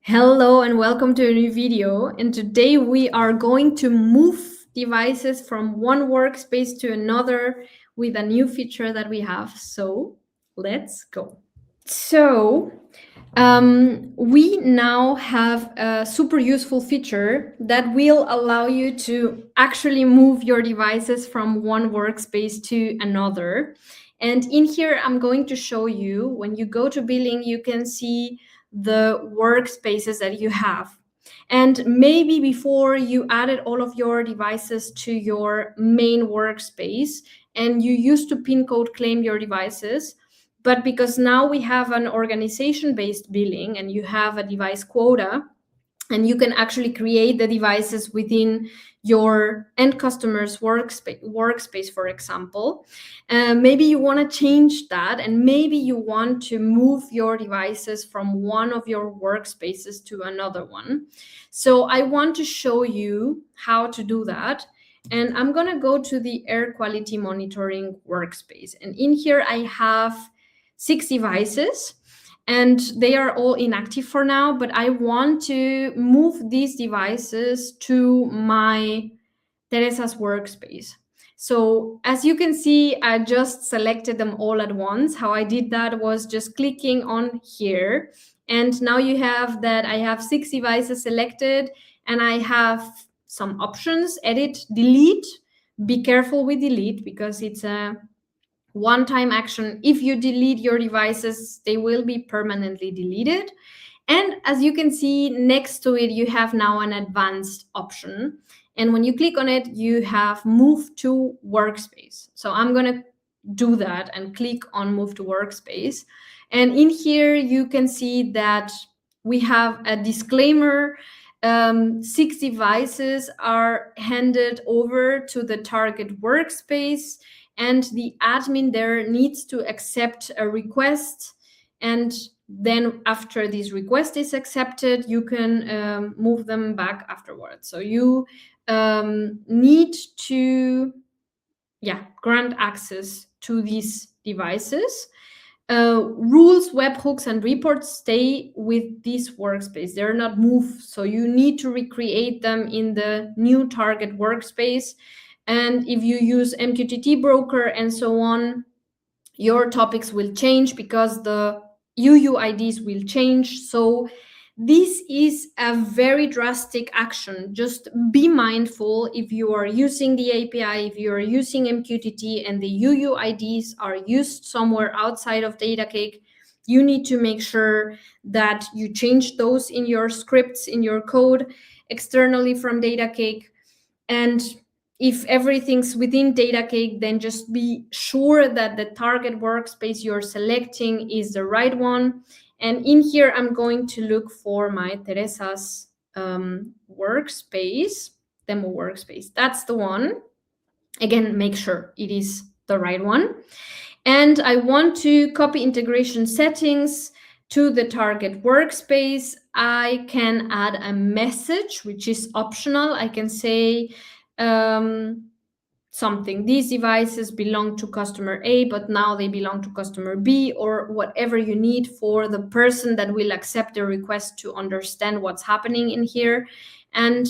Hello and welcome to a new video. And today we are going to move devices from one workspace to another with a new feature that we have. So let's go. So we now have a super useful feature that will allow you to actually move your devices from one workspace to another. And in here, I'm going to show you, when you go to billing, you can see the workspaces that you have. And maybe before you added all of your devices to your main workspace and you used to pin code claim your devices, but because now we have an organization-based billing and you have a device quota, and you can actually create the devices within your end customer's workspace, for example. Maybe you want to change that, and maybe you want to move your devices from one of your workspaces to another one. So I want to show you how to do that. And I'm going to go to the air quality monitoring workspace. And in here, I have 6 devices. And they are all inactive for now, but I want to move these devices to my Teresa's workspace. So as you can see, I just selected them all at once. How I did that was just clicking on here. And now you have that I have 6 devices selected and I have some options: edit, delete. Be careful with delete because it's a one-time action. If you delete your devices, they will be permanently deleted. And as you can see, next to it, you have now an advanced option. And when you click on it, you have move to workspace. So I'm going to do that and click on move to workspace. And in here, you can see that we have a disclaimer. 6 devices are handed over to the target workspace, and the admin there needs to accept a request. And then after this request is accepted, you can move them back afterwards. So you need to grant access to these devices. Rules, webhooks, and reports stay with this workspace. They're not moved, so you need to recreate them in the new target workspace. And if you use MQTT broker and so on, your topics will change because the UUIDs will change. So this is a very drastic action. Just be mindful if you are using the API, if you are using MQTT and the UUIDs are used somewhere outside of Datacake, you need to make sure that you change those in your scripts, in your code externally from Datacake. And if everything's within Datacake, then just be sure that the target workspace you're selecting is the right one. And in here, I'm going to look for my Teresa's workspace, demo workspace. That's the one. Again, make sure it is the right one. And I want to copy integration settings to the target workspace. I can add a message, which is optional. I can say something: these devices belong to customer A, but now they belong to customer B, or whatever you need for the person that will accept the request to understand what's happening in here. And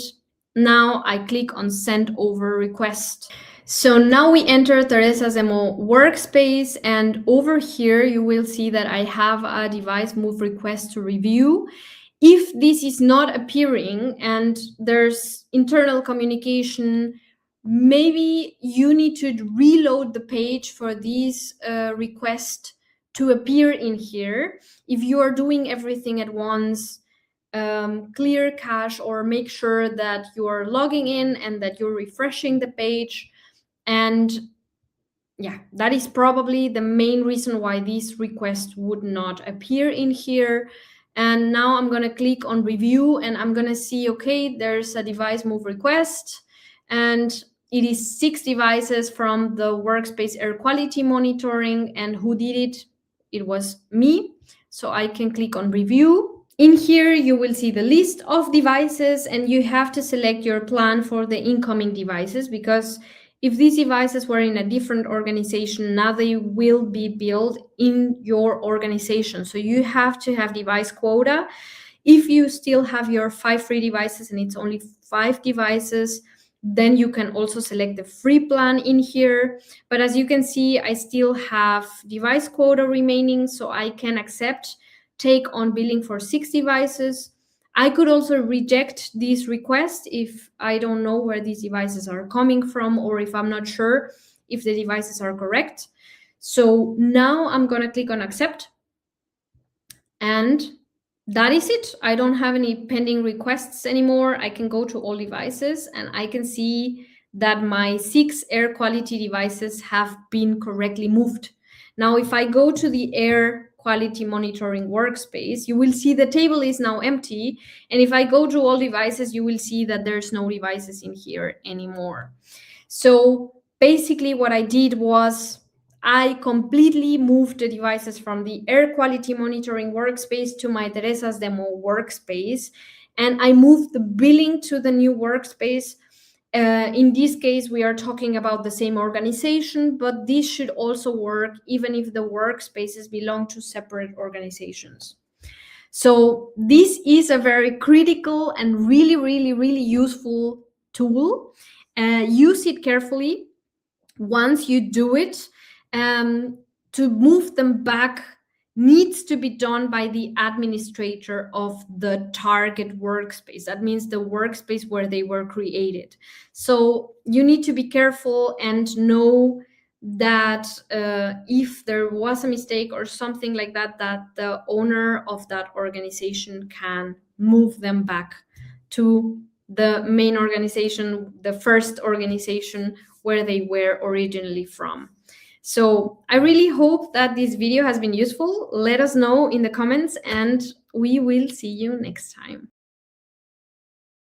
now I click on send over request. So now we enter Teresa's demo workspace, and over here you will see that I have a device move request to review. If this is not appearing and there's internal communication, maybe you need to reload the page for this request to appear in here. If you are doing everything at once, clear cache or make sure that you are logging in and that you're refreshing the page. And yeah, that is probably the main reason why this request would not appear in here. And now I'm going to click on review and I'm going to see, okay, there's a device move request, and it is 6 devices from the workspace air quality monitoring. And who did it? It was me. So I can click on review. In here, you will see the list of devices, and you have to select your plan for the incoming devices, because if these devices were in a different organization, now they will be billed in your organization. So you have to have device quota. If you still have your 5 free devices and it's only 5 devices, then you can also select the free plan in here. But as you can see, I still have device quota remaining, so I can accept take on billing for 6 devices. I could also reject these requests if I don't know where these devices are coming from, or if I'm not sure if the devices are correct. So now I'm going to click on accept, and that is it. I don't have any pending requests anymore. I can go to all devices and I can see that my 6 air quality devices have been correctly moved. Now, if I go to the air quality monitoring workspace, you will see the table is now empty. And if I go to all devices, you will see that there's no devices in here anymore. So basically what I did was I completely moved the devices from the air quality monitoring workspace to my Teresa's demo workspace, and I moved the billing to the new workspace. In this case, we are talking about the same organization, but this should also work even if the workspaces belong to separate organizations. So this is a very critical and really, really, really useful tool. Use it carefully. Once you do it, to move them back needs to be done by the administrator of the target workspace. That means the workspace where they were created. So you need to be careful and know that if there was a mistake or something like that, that the owner of that organization can move them back to the main organization, the first organization where they were originally from. So I really hope that this video has been useful. Let us know in the comments and we will see you next time.